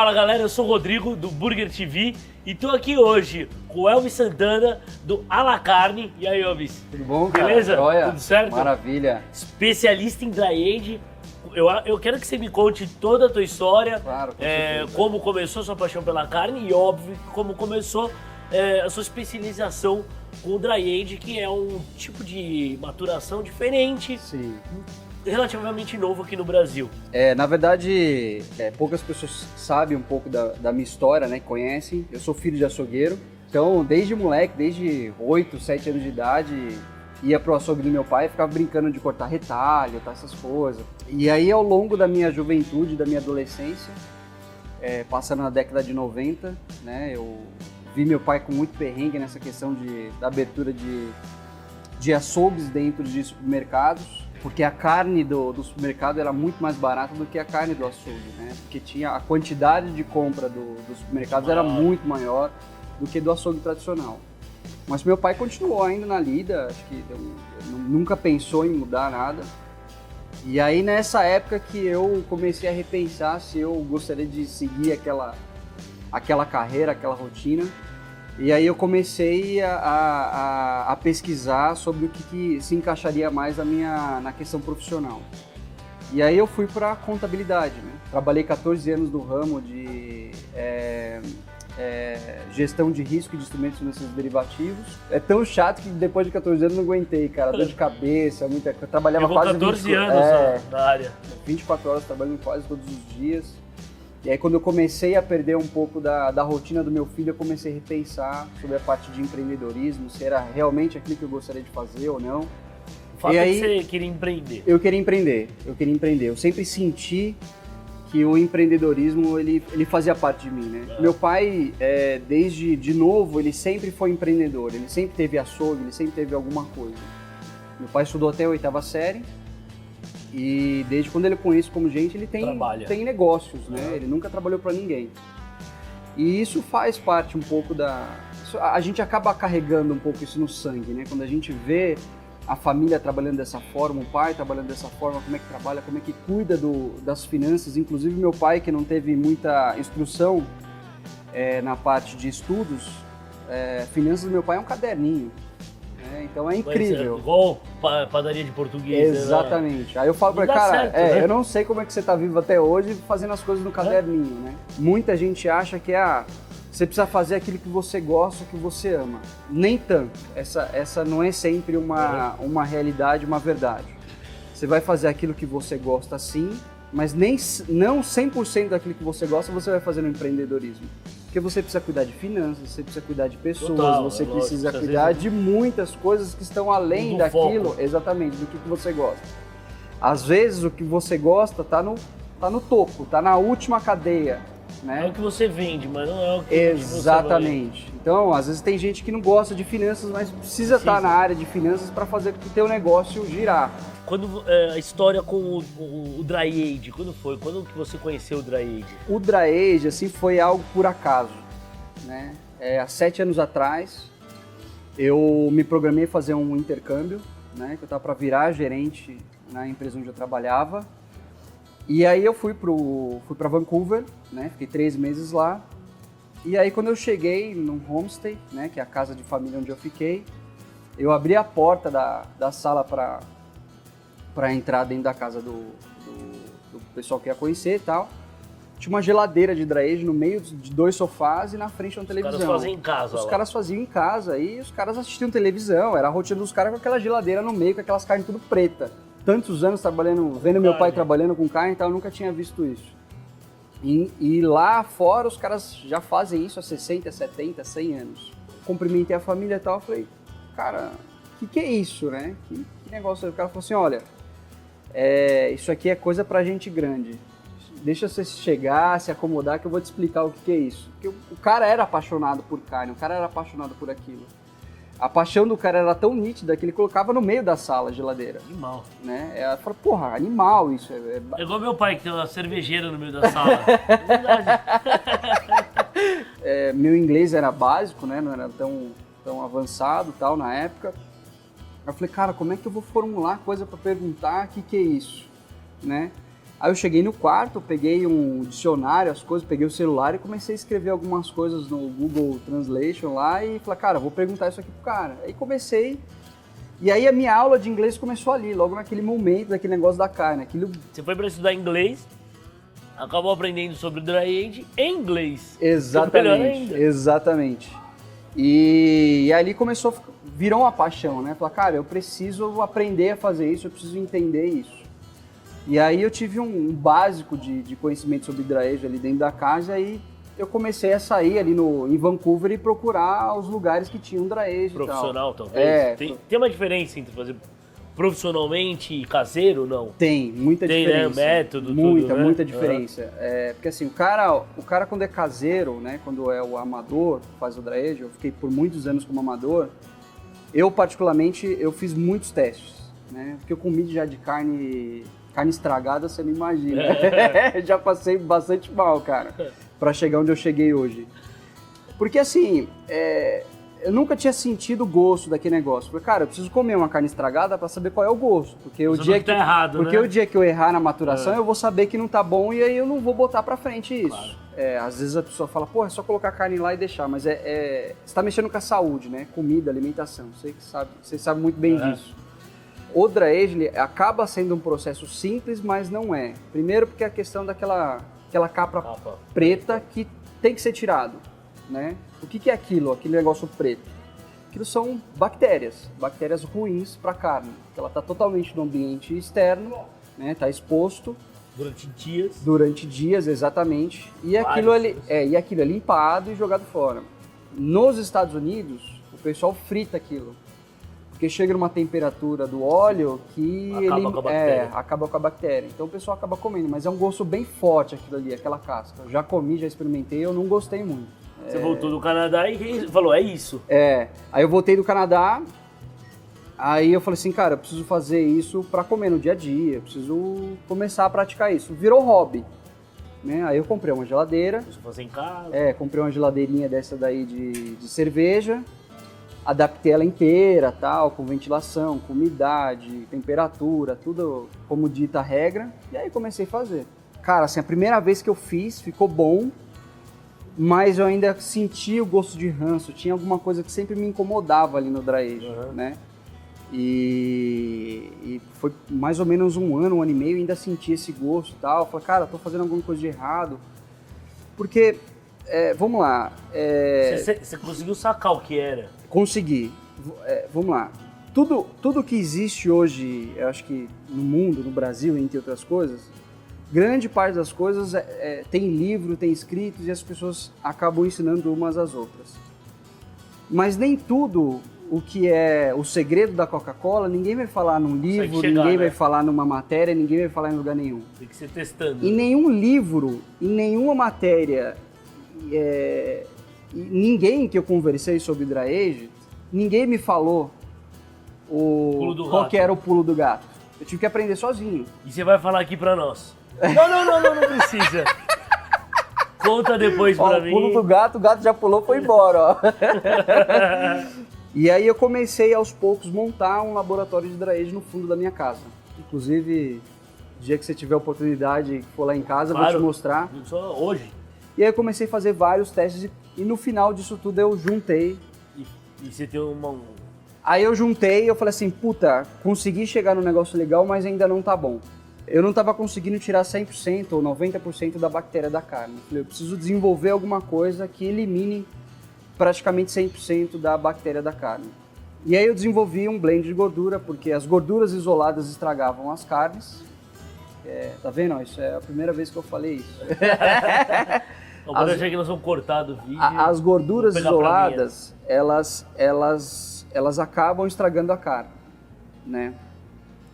Fala galera, eu sou o Rodrigo do Burger TV e tô aqui hoje com o Elvis Santana do A La Carne. E aí, Elvis? Tudo bom, cara? Beleza? Joia? Tudo certo? Maravilha. Especialista em dry age. Eu quero que você me conte toda a tua história, Claro, com certeza. como começou a sua paixão pela carne e, óbvio, como começou a sua especialização com o dry age, que é um tipo de maturação diferente, Sim. relativamente novo aqui no Brasil. Na verdade, poucas pessoas sabem um pouco da minha história, né? Conhecem. Eu sou filho de açougueiro. Então, desde moleque, desde 8, 7 anos de idade, ia pro açougue do meu pai e ficava brincando de cortar retalho, tá, essas coisas. E aí, ao longo da minha juventude, da minha adolescência, passando na década de 90, né? Eu vi meu pai com muito perrengue nessa questão da abertura de açougues dentro de supermercados. Porque a carne do supermercado era muito mais barata do que a carne do açougue, né? Porque tinha a quantidade de compra dos supermercados era muito maior do que do açougue tradicional. Mas meu pai continuou ainda na lida, acho que nunca pensou em mudar nada. E aí nessa época que eu comecei a repensar se eu gostaria de seguir aquela carreira, aquela rotina. E aí eu comecei a pesquisar sobre o que se encaixaria mais na questão profissional. E aí eu fui para contabilidade, né? Trabalhei 14 anos no ramo de gestão de risco de instrumentos financeiros derivativos. É tão chato que depois de 14 anos eu não aguentei, cara. Dor de cabeça, muita coisa. Trabalhava quase 14 anos na área. 24 horas trabalhando quase todos os dias. E aí quando eu comecei a perder um pouco da rotina do meu filho, eu comecei a repensar sobre a parte de empreendedorismo, se era realmente aquilo que eu gostaria de fazer ou não. O fato é que você queria empreender. Eu queria empreender. Eu sempre senti que o empreendedorismo, ele fazia parte de mim, né? Meu pai, desde de novo, ele sempre foi empreendedor, ele sempre teve açougue, ele sempre teve alguma coisa. Meu pai estudou até a 8ª série. E desde quando ele conhece como gente, ele tem negócios, né? Ele nunca trabalhou para ninguém. E isso faz parte um pouco a gente acaba carregando um pouco isso no sangue, né? Quando a gente vê a família trabalhando dessa forma, o pai trabalhando dessa forma, como é que trabalha, como é que cuida das finanças. Inclusive meu pai, que não teve muita instrução na parte de estudos, finanças do meu pai é um caderninho. Então é incrível. Igual padaria de português. Exatamente. Aí eu falo pra ele, cara, eu não sei como é que você tá vivo até hoje fazendo as coisas no caderninho, né? Muita gente acha que você precisa fazer aquilo que você gosta, que você ama. Nem tanto. Essa não é sempre uma realidade, uma verdade. Você vai fazer aquilo que você gosta sim, mas não 100% daquilo que você gosta você vai fazer no empreendedorismo. Porque você precisa cuidar de finanças, você precisa cuidar de pessoas, você precisa cuidar de muitas coisas que estão além daquilo, foco. Exatamente, do que você gosta. Às vezes o que você gosta tá no topo, tá na última cadeia, né? É o que você vende, mas não é o que Exatamente. Então, às vezes tem gente que não gosta de finanças, mas precisa estar na área de finanças para fazer o teu negócio girar. Quando a história com o dry age, quando foi? Quando que você conheceu o dry age? O dry age, assim, foi algo por acaso, né? Há 7 anos atrás, eu me programei a fazer um intercâmbio, né? Que eu estava para virar gerente na empresa onde eu trabalhava. E aí eu fui para Vancouver, né? Fiquei 3 meses lá. E aí quando eu cheguei num homestay, né? Que é a casa de família onde eu fiquei, eu abri a porta da sala para entrar dentro da casa do pessoal que ia conhecer e tal. Tinha uma geladeira de dry age no meio de 2 sofás e na frente uma televisão. Os caras faziam em casa. Os caras faziam em casa e os caras assistiam televisão. Era a rotina dos caras com aquela geladeira no meio, com aquelas carnes tudo preta. Tantos anos trabalhando, vendo meu pai trabalhando com carne e tal, eu nunca tinha visto isso. E lá fora os caras já fazem isso há 60, 70, 100 anos. Cumprimentei a família e tal, falei, cara, o que é isso, né? Que negócio? O cara falou assim, olha, isso aqui é coisa pra gente grande. Deixa você chegar, se acomodar que eu vou te explicar o que é isso. Porque o cara era apaixonado por carne, o cara era apaixonado por aquilo. A paixão do cara era tão nítida que ele colocava no meio da sala a geladeira. Animal. Né? Ela falou, porra, animal isso. É igual meu pai que tem uma cervejeira no meio da sala. É verdade. Meu inglês era básico, né? Não era tão avançado tal na época. Eu falei, cara, como é que eu vou formular coisa para perguntar o que é isso? Né? Aí eu cheguei no quarto, peguei um dicionário, as coisas, peguei o celular e comecei a escrever algumas coisas no Google Translation lá e falei, cara, vou perguntar isso aqui pro cara. Aí comecei, e aí a minha aula de inglês começou ali, logo naquele momento, daquele negócio da carne. Você foi para estudar inglês, acabou aprendendo sobre o Dry Age em inglês. Exatamente, exatamente. E ali virou uma paixão, né? Falei, cara, eu preciso aprender a fazer isso, eu preciso entender isso. E aí eu tive um básico de conhecimento sobre Dry Age ali dentro da casa e eu comecei a sair ali em Vancouver e procurar os lugares que tinham Dry Age profissional, talvez? Tem uma diferença entre fazer profissionalmente e caseiro, não? Tem, muita diferença. Tem, né? Método, muita, tudo, né? Muita diferença. Porque assim, o cara quando é caseiro, né, quando é o amador, faz o Dry Age, eu fiquei por muitos anos como amador, eu particularmente, eu fiz muitos testes, né, porque eu comi já de carne estragada, você não imagina. Já passei bastante mal, cara, pra chegar onde eu cheguei hoje. Porque assim, eu nunca tinha sentido o gosto daquele negócio. Falei, cara, eu preciso comer uma carne estragada pra saber qual é o gosto. Porque o dia tá errado, porque né? o dia que eu errar na maturação, eu vou saber que não tá bom e aí eu não vou botar pra frente isso. Claro. Às vezes a pessoa fala, pô, é só colocar a carne lá e deixar, mas você tá mexendo com a saúde, né? Comida, alimentação, você sabe muito bem disso. O Dry Age acaba sendo um processo simples, mas não é. Primeiro porque a questão daquela capa preta que tem que ser tirado, né? O que é aquilo, aquele negócio preto? Aquilo são bactérias ruins para a carne. Ela está totalmente no ambiente externo, né? Está exposto. Durante dias, exatamente. E aquilo é limpado e jogado fora. Nos Estados Unidos, o pessoal frita aquilo. Porque chega numa temperatura do óleo que acaba com a bactéria. Então o pessoal acaba comendo, mas é um gosto bem forte aquilo ali, aquela casca. Eu já comi, já experimentei, eu não gostei muito. Você voltou do Canadá e falou, é isso. Aí eu voltei do Canadá, aí eu falei assim, cara, eu preciso fazer isso pra comer no dia a dia, eu preciso começar a praticar isso. Virou hobby, né? Aí eu comprei uma geladeira. Preciso fazer em casa. Comprei uma geladeirinha dessa daí de cerveja. Adaptei ela inteira, tal, com ventilação, com umidade, temperatura, tudo como dita a regra. E aí comecei a fazer. Cara, assim, a primeira vez que eu fiz, ficou bom, mas eu ainda senti o gosto de ranço. Tinha alguma coisa que sempre me incomodava ali no Dry Age, né? E foi mais ou menos um ano e meio, eu ainda senti esse gosto e tal. Falei, cara, tô fazendo alguma coisa de errado. Porque, vamos lá... Você conseguiu sacar o que era? Consegui. Vamos lá. Tudo que existe hoje, eu acho que no mundo, no Brasil, entre outras coisas, grande parte das coisas tem livro, tem escritos e as pessoas acabam ensinando umas às outras. Mas nem tudo o que é o segredo da Coca-Cola, ninguém vai falar num livro, ninguém vai falar numa matéria, ninguém vai falar em lugar nenhum. Tem que ser testando. Em nenhum livro, em nenhuma matéria... ninguém que eu conversei sobre Dry Age, ninguém me falou qual que era o pulo do gato. Eu tive que aprender sozinho. E você vai falar aqui pra nós. Não precisa. Conta depois pra mim. O pulo do gato, o gato já pulou, foi embora, ó. E aí eu comecei aos poucos montar um laboratório de Dry Age no fundo da minha casa. Inclusive, o dia que você tiver a oportunidade, for lá em casa, claro, vou te mostrar. Só hoje. E aí eu comecei a fazer vários testes e no final disso tudo eu juntei. E você tem uma... Aí eu juntei e eu falei assim, puta, consegui chegar num negócio legal, mas ainda não tá bom. Eu não tava conseguindo tirar 100% ou 90% da bactéria da carne. Eu falei, eu preciso desenvolver alguma coisa que elimine praticamente 100% da bactéria da carne. E aí eu desenvolvi um blend de gordura, porque as gorduras isoladas estragavam as carnes. Tá vendo? Isso é a primeira vez que eu falei isso. Agora eu achei que nós vamos cortar do vídeo. As gorduras isoladas, elas acabam estragando a carne, né?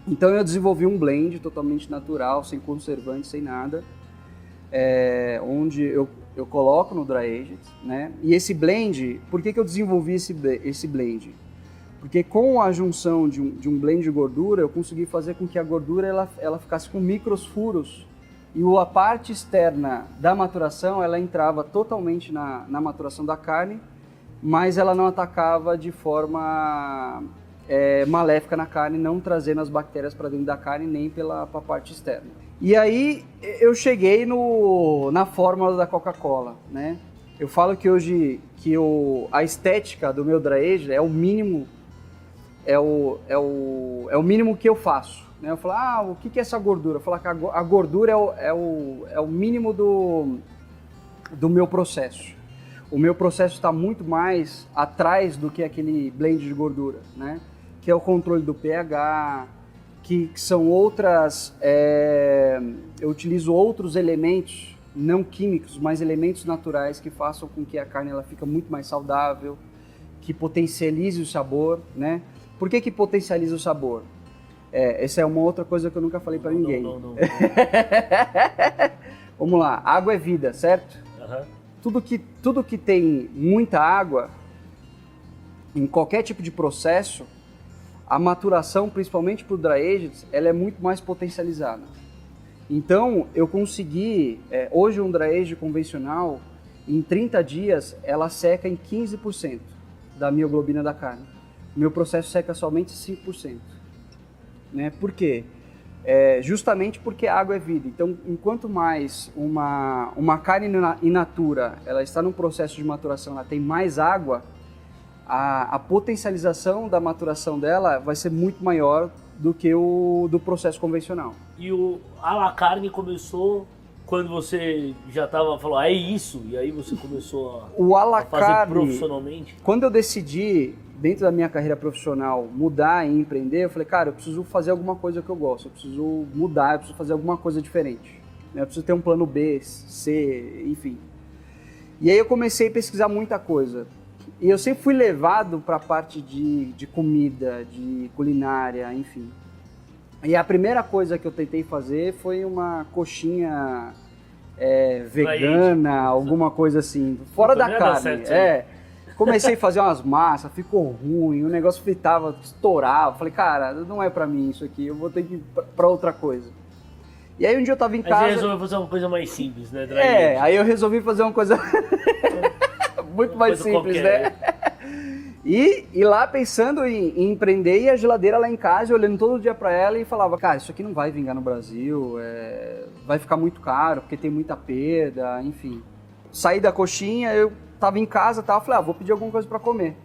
Então eu desenvolvi um blend totalmente natural, sem conservante, sem nada, onde eu coloco no Dry Age, né? E esse blend, por que eu desenvolvi esse blend? Porque com a junção de um blend de gordura, eu consegui fazer com que a gordura ela ficasse com micros furos e a parte externa da maturação, ela entrava totalmente na maturação da carne, mas ela não atacava de forma maléfica na carne, não trazendo as bactérias para dentro da carne nem para a parte externa. E aí eu cheguei na fórmula da Coca-Cola, né? Eu falo que hoje a estética do meu dry age é o mínimo, é o mínimo que eu faço, né? Eu falo, o que é essa gordura? Eu falo que a gordura é o mínimo do meu processo. O meu processo está muito mais atrás do que aquele blend de gordura, né? Que é o controle do pH, que são outras... eu utilizo outros elementos, não químicos, mas elementos naturais que façam com que a carne ela fique muito mais saudável, que potencialize o sabor, né? Por que potencializa o sabor? Essa é uma outra coisa que eu nunca falei para ninguém. Não. Vamos lá, água é vida, certo? Uhum. Tudo que tem muita água, em qualquer tipo de processo, a maturação, principalmente para o dry aged, ela é muito mais potencializada. Então, eu consegui, hoje um dry aged convencional, em 30 dias, ela seca em 15% da mioglobina da carne. O meu processo seca somente 5%. Né? Por quê? Justamente porque a água é vida. Então, enquanto mais uma carne in natura, ela está num processo de maturação, ela tem mais água, a potencialização da maturação dela vai ser muito maior do que o do processo convencional. E o à la carne começou quando você já falou, é isso, e aí você começou a fazer profissionalmente? Quando eu decidi, dentro da minha carreira profissional, mudar e empreender, eu falei, cara, eu preciso fazer alguma coisa que eu gosto, eu preciso mudar, eu preciso fazer alguma coisa diferente. Eu preciso ter um plano B, C, enfim. E aí eu comecei a pesquisar muita coisa. E eu sempre fui levado para a parte de comida, de culinária, enfim. E a primeira coisa que eu tentei fazer foi uma coxinha vegana, alguma coisa assim, fora da carne. Comecei a fazer umas massas, ficou ruim, o negócio fritava, estourava. Falei, cara, não é pra mim isso aqui, eu vou ter que ir pra outra coisa. E aí um dia eu tava em casa... Aí você resolveu fazer uma coisa mais simples, né? Aí eu resolvi fazer uma coisa muito mais simples, né? E lá pensando em empreender, e a geladeira lá em casa, olhando todo dia pra ela e falava, cara, isso aqui não vai vingar no Brasil, vai ficar muito caro, porque tem muita perda, enfim. Saí da coxinha, eu tava em casa, falei, vou pedir alguma coisa pra comer.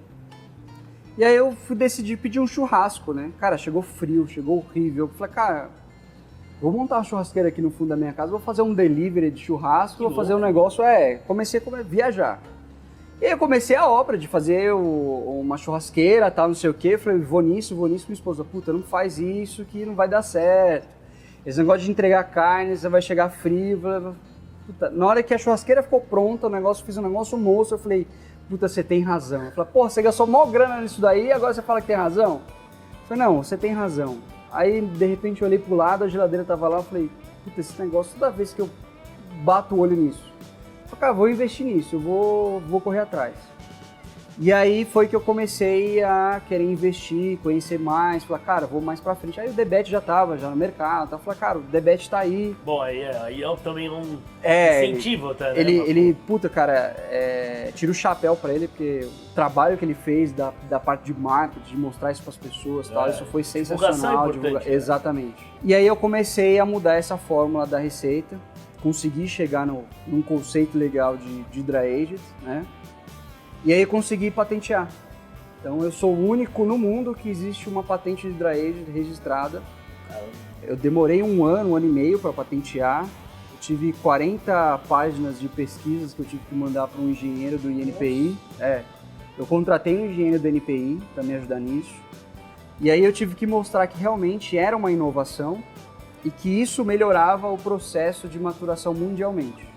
E aí eu decidi pedir um churrasco, né? Cara, chegou frio, chegou horrível. Eu falei, cara, vou montar uma churrasqueira aqui no fundo da minha casa, vou fazer um delivery de churrasco, vou fazer um negócio, comecei a viajar. E aí eu comecei a obra de fazer uma churrasqueira, tal, não sei o quê. Falei, vou nisso, minha esposa, puta, não faz isso que não vai dar certo. Esse negócio de entregar carne, você vai chegar frio. Puta, na hora que a churrasqueira ficou pronta, fiz um negócio moço, eu falei, puta, você tem razão. Eu falei, porra, você gastou mó grana nisso daí e agora você fala que tem razão? Eu falei, não, você tem razão. Aí, de repente, eu olhei pro lado, a geladeira tava lá, eu falei, puta, esse negócio, toda vez que eu bato o olho nisso, eu falei, cara, vou investir nisso, eu vou correr atrás. E aí foi que eu comecei a querer investir, conhecer mais, falar, cara, vou mais pra frente. Aí o Debet já tava no mercado, falei, cara, o Debet tá aí. Bom, aí é também um incentivo até, né? Ele puta, cara, tira o chapéu pra ele, porque o trabalho que ele fez da parte de marketing, de mostrar isso pras pessoas, tal, isso foi sensacional. Né? Exatamente. E aí eu comecei a mudar essa fórmula da receita, consegui chegar num conceito legal de dry aged, né? E aí eu consegui patentear. Então eu sou o único no mundo que existe uma patente de dry aged registrada. Eu demorei um ano e meio para patentear. Eu tive 40 páginas de pesquisas que eu tive que mandar para um engenheiro do INPI. Eu contratei um engenheiro do INPI para me ajudar nisso. E aí eu tive que mostrar que realmente era uma inovação e que isso melhorava o processo de maturação mundialmente.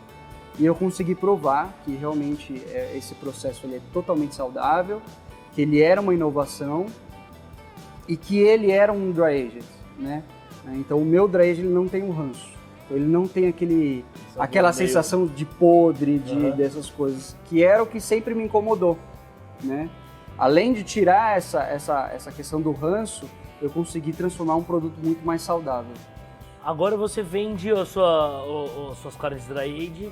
E eu consegui provar que realmente esse processo ele é totalmente saudável, que ele era uma inovação e que ele era um dry aged, né? Então o meu dry aged ele não tem um ranço, ele não tem aquela sensação de podre, dessas coisas, que era o que sempre me incomodou, né? Além de tirar essa questão do ranço, eu consegui transformar um produto muito mais saudável. Agora você vende as suas carnes dry aged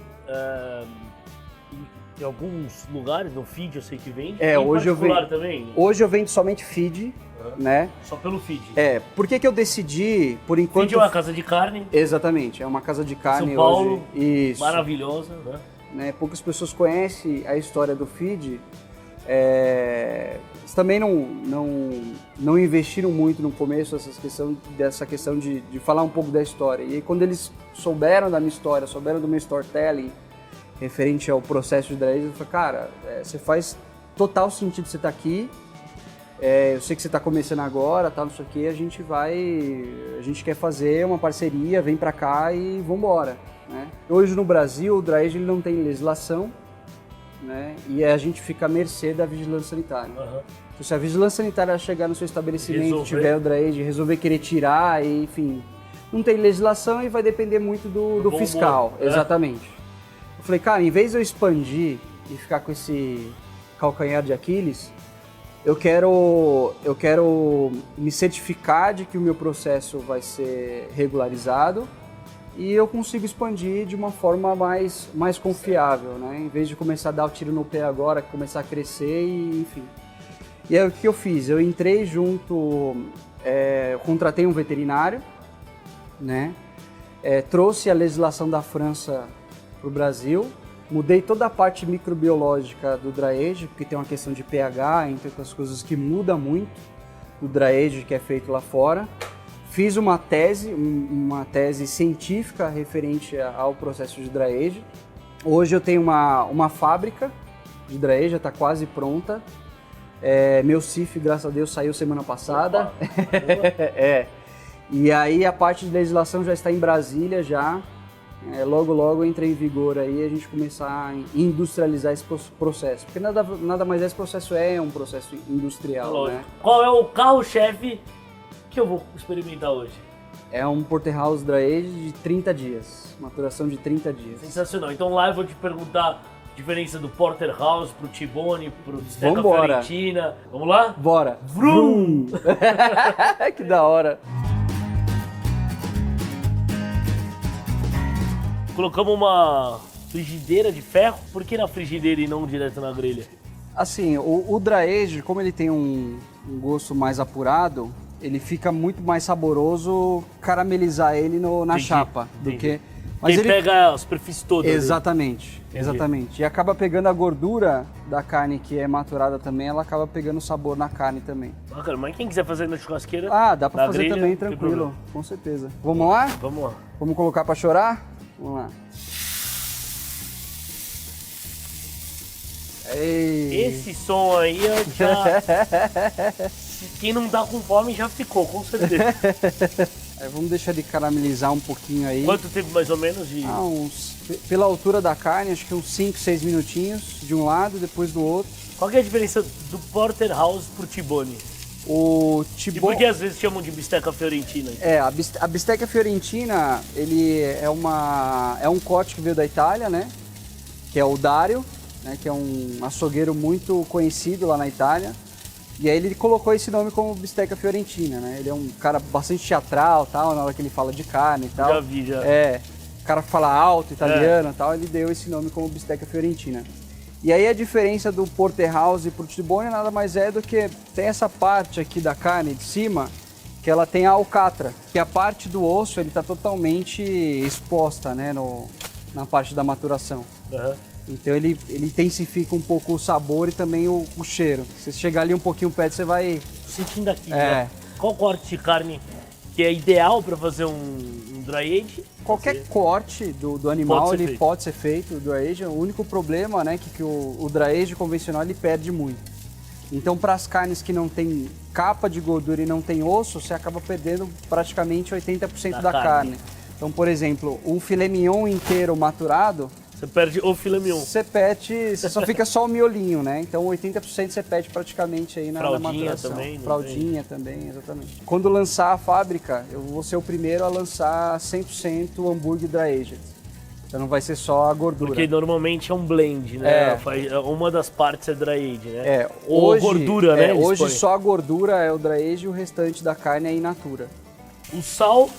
em alguns lugares, no feed eu sei que vende. Hoje eu vendo. Também? Hoje eu vendo somente feed. né? Só pelo feed. Por que eu decidi, por enquanto... Feed é uma casa de carne. Exatamente, é uma casa de carne São Paulo, hoje. Isso. Maravilhosa, né? Poucas pessoas conhecem a história do feed. Eles também não investiram muito no começo dessa questão de falar um pouco da história. E aí, quando eles souberam da minha história, souberam do meu storytelling referente ao processo de dry aging, eu falei, cara, você faz total sentido você estar aqui. Eu sei que você está começando agora, não sei o que, a gente quer fazer uma parceria, vem para cá e vambora, né? Hoje no Brasil o dry aging ele não tem legislação, né? E a gente fica à mercê da vigilância sanitária. Então, se a vigilância sanitária chegar no seu estabelecimento, tiver o dry aging, resolver querer tirar, e, enfim, não tem legislação e vai depender muito do fiscal. Exatamente. Eu falei, cara, em vez de eu expandir e ficar com esse calcanhar de Aquiles, eu quero me certificar de que o meu processo vai ser regularizado e eu consigo expandir de uma forma mais confiável, né? Em vez de começar a dar o tiro no pé agora, começar a crescer e enfim. E aí o que eu fiz? Eu entrei junto, contratei um veterinário, né? Trouxe a legislação da França para o Brasil, mudei toda a parte microbiológica do dry aging, porque tem uma questão de pH, entre outras coisas que muda muito do dry aging que é feito lá fora. Fiz uma tese científica referente ao processo de dry aging. Hoje eu tenho uma fábrica de dry aging, já está quase pronta. Meu CIF, graças a Deus, saiu semana passada. E aí a parte de legislação já está em Brasília já. Logo entra em vigor aí a gente começar a industrializar esse processo. Porque nada mais esse processo é um processo industrial, né? Qual é o carro-chefe que eu vou experimentar hoje? É um Porterhouse Dry Aged de 30 dias, maturação de 30 dias. Sensacional. Então lá eu vou te perguntar a diferença do Porterhouse pro T-Bone, pro Bisteca Fiorentina. Vamos lá? Bora! Vrum! Que da hora! Colocamos uma frigideira de ferro. Por que na frigideira e não direto na grelha? Assim, o dry aged, como ele tem um gosto mais apurado, ele fica muito mais saboroso caramelizar ele na chapa do que... Mas ele pega a superfície toda. Exatamente, exatamente. E acaba pegando a gordura da carne que é maturada também, ela acaba pegando o sabor na carne também. Bacana, mas quem quiser fazer na churrasqueira... Dá pra fazer grelha, também, tranquilo, com certeza. Vamos lá? Vamos lá. Vamos colocar pra chorar? Vamos lá. Ei. Esse som aí já... Quem não tá com fome já ficou, com certeza. Vamos deixar ele caramelizar um pouquinho aí. Quanto tempo mais ou menos de... Pela altura da carne, acho que uns 5, 6 minutinhos de um lado, depois do outro. Qual que é a diferença do Porterhouse pro T-Bone? O T-Bone... E por que às vezes chamam de bisteca fiorentina? A bisteca fiorentina, ele é um corte que veio da Itália, né? Que é o Dario, né? Que é um açougueiro muito conhecido lá na Itália. E aí ele colocou esse nome como bisteca fiorentina, né? Ele é um cara bastante teatral, tal, na hora que ele fala de carne e tal. Já vi, já. O cara fala alto, italiano e tal, ele deu esse nome como bisteca fiorentina. E aí a diferença do Porterhouse pro T-Bone nada mais é do que tem essa parte aqui da carne de cima, que ela tem a alcatra, que a parte do osso ele está totalmente exposta, né, na parte da maturação. Uhum. Então ele intensifica um pouco o sabor e também o cheiro. Se você chegar ali um pouquinho perto, você vai... Sentindo aqui, né? Qual corte de carne que é ideal para fazer um dry age? Qualquer corte do animal ele pode ser feito, o dry age. O único problema, né, que o dry age convencional ele perde muito. Então, para as carnes que não tem capa de gordura e não tem osso, você acaba perdendo praticamente 80% da carne. Então, por exemplo, um filé mignon inteiro maturado, você perde o filé mignon. Você só fica só o miolinho, né? Então 80% você perde praticamente aí na maturação. Também, Fraldinha também, exatamente. Quando lançar a fábrica, eu vou ser o primeiro a lançar 100% hambúrguer dry aged. Então não vai ser só a gordura. Porque normalmente é um blend, né? Uma das partes é dry aged, né? Ou gordura, né? Hoje só a gordura é o dry aged e o restante da carne é in natura. O sal...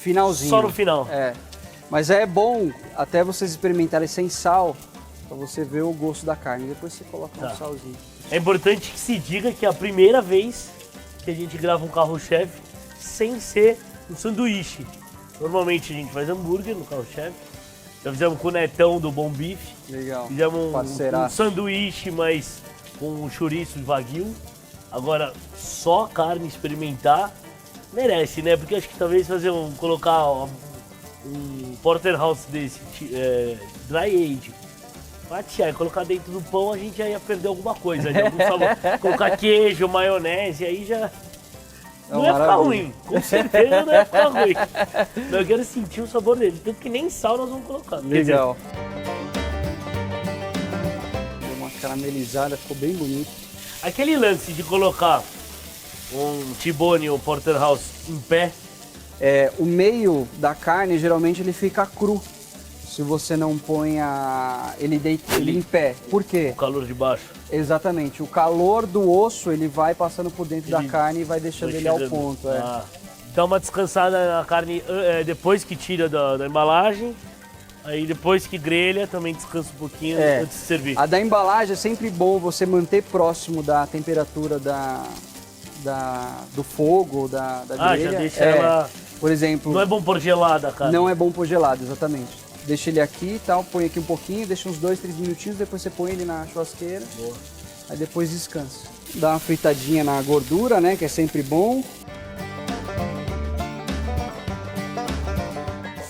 Finalzinho. Só no final. Mas é bom até vocês experimentarem sem sal, pra você ver o gosto da carne. Depois você coloca um salzinho. É importante que se diga que a primeira vez que a gente grava um carro-chefe sem ser um sanduíche. Normalmente a gente faz hambúrguer no carro-chefe. Já fizemos com o Netão do Bom Bife. Legal. Fizemos um sanduíche, mas com chouriço e wagyu. Agora, só carne experimentar merece, né? Porque acho que talvez colocar um porterhouse desse, dry age, fatiar e colocar dentro do pão, a gente já ia perder alguma coisa, né? Algum sabor. Colocar queijo, maionese, aí já não ia ficar ruim. Com certeza não ia ficar ruim. Mas eu quero sentir o sabor dele, tanto que nem sal nós vamos colocar. Legal. Deu uma caramelizada, ficou bem bonito. Aquele lance de colocar um T-bone ou porterhouse em pé, O meio da carne, geralmente, ele fica cru. Se você não põe ele em pé. Por quê? o calor de baixo. Exatamente. O calor do osso, ele vai passando por dentro da carne e vai deixando ele ao ponto. Dá uma descansada na carne depois que tira da embalagem. Aí depois que grelha, também descansa um pouquinho antes de servir. A da embalagem é sempre bom você manter próximo da temperatura do fogo, da grelha. Já deixa ela... Por exemplo... Não é bom pôr gelada a carne. Não é bom pôr gelado, exatamente. Deixa ele aqui e tal, põe aqui um pouquinho, deixa uns 2, 3 minutinhos, depois você põe ele na churrasqueira. Boa. Aí depois descansa. Dá uma fritadinha na gordura, né, que é sempre bom.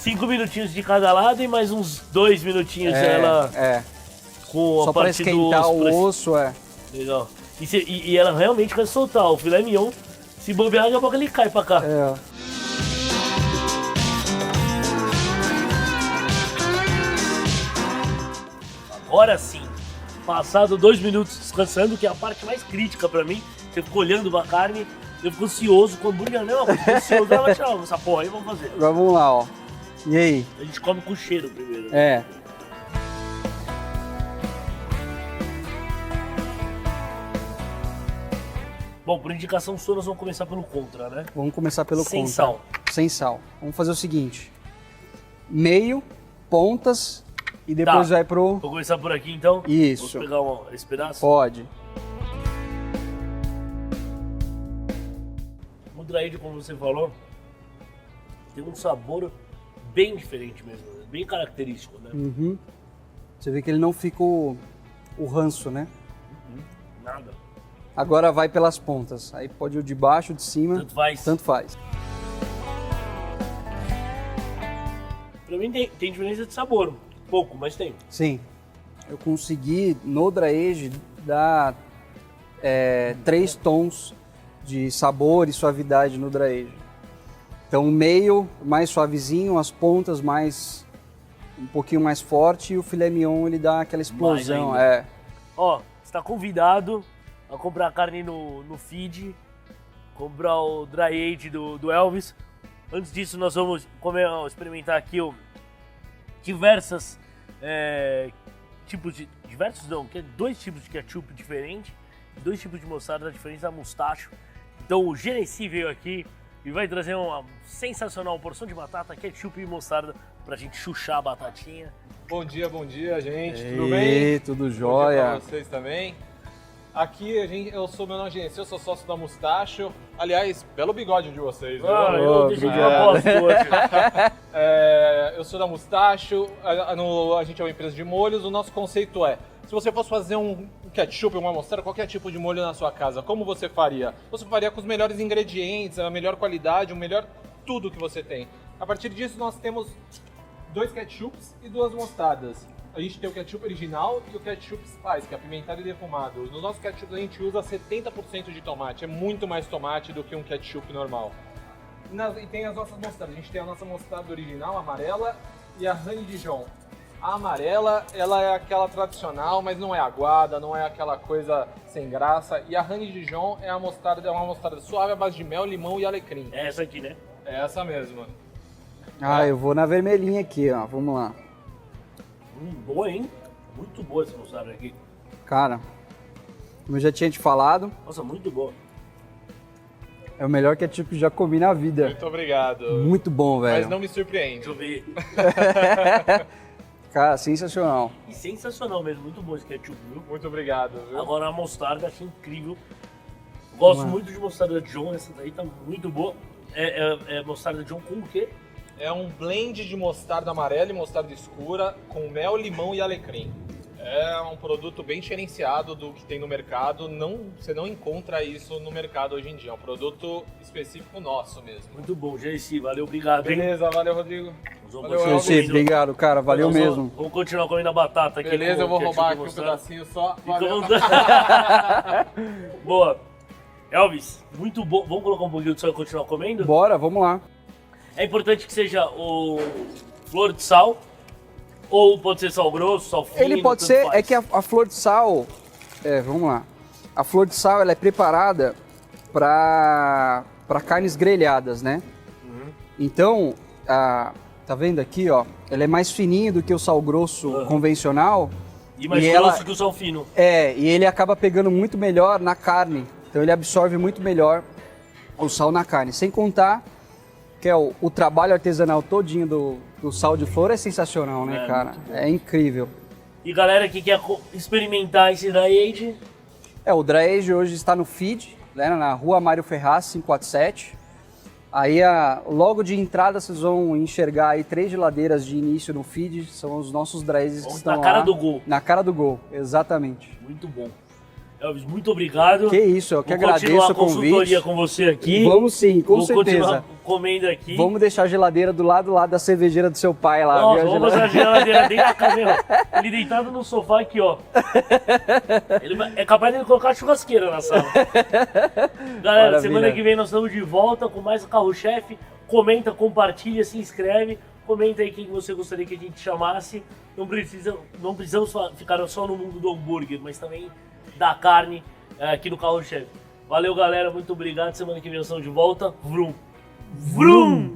5 minutinhos de cada lado e mais uns 2 minutinhos com só a para parte do esquentar osso. o osso, Legal. E ela realmente vai soltar. O filé mignon, se bobear, daqui a pouco ele cai pra cá. Agora sim, passado 2 minutos descansando, que é a parte mais crítica pra mim. Você fica olhando pra carne, eu fico ansioso com o hambúrguer, não, eu fico ansioso, vai tirar essa porra aí, vamos fazer. Agora vamos lá, ó. E aí? A gente come com cheiro primeiro. Bom, por indicação sua, nós vamos começar pelo contra, né? Vamos começar pelo Sem contra. sal. Sem sal. Vamos fazer o seguinte. Meio, pontas e depois vai pro... Vou começar por aqui então? Isso. Vou pegar esse pedaço? Pode. O dry age, como você falou, tem um sabor bem diferente mesmo, né? Bem característico, né? Uhum. Você vê que ele não fica o ranço, né? Nada. Agora vai pelas pontas. Aí pode ir o de baixo, de cima. Tanto faz. Tanto faz. Pra mim tem diferença de sabor. Pouco, mas tem. Sim. Eu consegui, no dry age, dar 3 tons de sabor e suavidade no dry age. Então o meio mais suavezinho, as pontas um pouquinho mais forte e o filé mignon ele dá aquela explosão. Ó, você tá convidado a comprar carne no feed, comprar o dry age do Elvis. Antes disso nós vamos experimentar aqui diversos tipos de... Diversos não, que é 2 tipos de ketchup diferentes, 2 tipos de mostarda diferentes da Mustacho. Então o Genesi veio aqui e vai trazer uma sensacional porção de batata, ketchup e mostarda pra gente chuchar a batatinha. Bom dia, gente. Tudo bem? Tudo jóia. Bom dia pra vocês também. Aqui eu sou meu nome Genesi, eu sou sócio da Mustacho. Aliás, belo bigode de vocês. Eu deixei de propósito hoje. Eu sou da Mustacho, a gente é uma empresa de molhos. O nosso conceito é, se você fosse fazer um ketchup, uma mostarda, qualquer tipo de molho na sua casa, como você faria? Você faria com os melhores ingredientes, a melhor qualidade, o melhor tudo que você tem. A partir disso, nós temos 2 ketchups e 2 mostardas. A gente tem o ketchup original e o ketchup spice, que é apimentado e defumado. No nosso ketchup a gente usa 70% de tomate, é muito mais tomate do que um ketchup normal. E tem as nossas mostardas, a gente tem a nossa mostarda original, amarela, e a Honey Dijon. A amarela, ela é aquela tradicional, mas não é aguada, não é aquela coisa sem graça. E a Honey Dijon é uma mostarda suave à base de mel, limão e alecrim. É essa aqui, né? É essa mesmo. Eu vou na vermelhinha aqui, ó. Vamos lá. Boa, hein? Muito boa essa mostarda aqui. Cara, como eu já tinha te falado, Nossa, muito boa. é o melhor ketchup que já comi na vida. Muito obrigado. Muito bom, velho. Mas não me surpreende. Deixa eu ver. Cara, sensacional. E sensacional mesmo, muito bom esse ketchup, viu? Muito obrigado. Viu? Agora a mostarda, achei incrível. Gosto muito de mostarda Dijon, essa daí tá muito boa. É mostarda Dijon com o quê? É um blend de mostarda amarela e mostarda escura com mel, limão e alecrim. É um produto bem diferenciado do que tem no mercado. Você não encontra isso no mercado hoje em dia. É um produto específico nosso mesmo. Muito bom, Jerici, valeu, obrigado, hein? Beleza, valeu, Rodrigo. Valeu, Sim, sim, obrigado, cara. Valeu mesmo. Vamos continuar comendo a batata aqui. Beleza, com eu vou ketchup roubar e aqui um mostarda. pedacinho só. Fica à Valeu. vontade. Boa. Elvis, muito bom. Vamos colocar um pouquinho de sal e continuar comendo? Bora, vamos lá. É importante que seja o flor de sal, ou pode ser sal grosso, sal fino. Ele pode tanto ser, faz. é que a flor de sal, vamos lá. A flor de sal, ela é preparada para carnes grelhadas, né? Então, tá vendo aqui, ó? Ela é mais fininha do que o sal grosso convencional. E mais e grosso ela- que o sal fino. E ele acaba pegando muito melhor na carne. Então ele absorve muito melhor o sal na carne. Sem contar que o trabalho artesanal todinho do sal de flor é sensacional, né, cara? muito bom. É incrível. E galera que quer experimentar esse dry age, O Dry Age hoje está no feed, né, na rua Mário Ferraz, 547. Aí, logo de entrada, vocês vão enxergar aí 3 geladeiras de início no feed. São os nossos Dry Ages que Vamos estão na cara lá. do gol. Na cara do gol, exatamente. muito bom. Elvis, muito obrigado. Que isso, eu que Vou agradeço continuar o a consultoria convite. com você aqui. Vamos sim, com Vou certeza. continuar comendo aqui. Vamos deixar a geladeira do lado da cervejeira do seu pai lá. Nossa, viu? A vamos fazer a geladeira dentro da cama. Ele deitado no sofá aqui, ó. É capaz de ele colocar a churrasqueira na sala. Galera, Maravilha. semana que vem nós estamos de volta com mais o Carro-Chefe. Comenta, compartilha, se inscreve. Comenta aí quem você gostaria que a gente chamasse. Não precisamos ficar só no mundo do hambúrguer, mas também da carne aqui no Carro-Chefe. Valeu, galera. Muito obrigado. Semana que vem nós estamos de volta. Vrum! Vrum!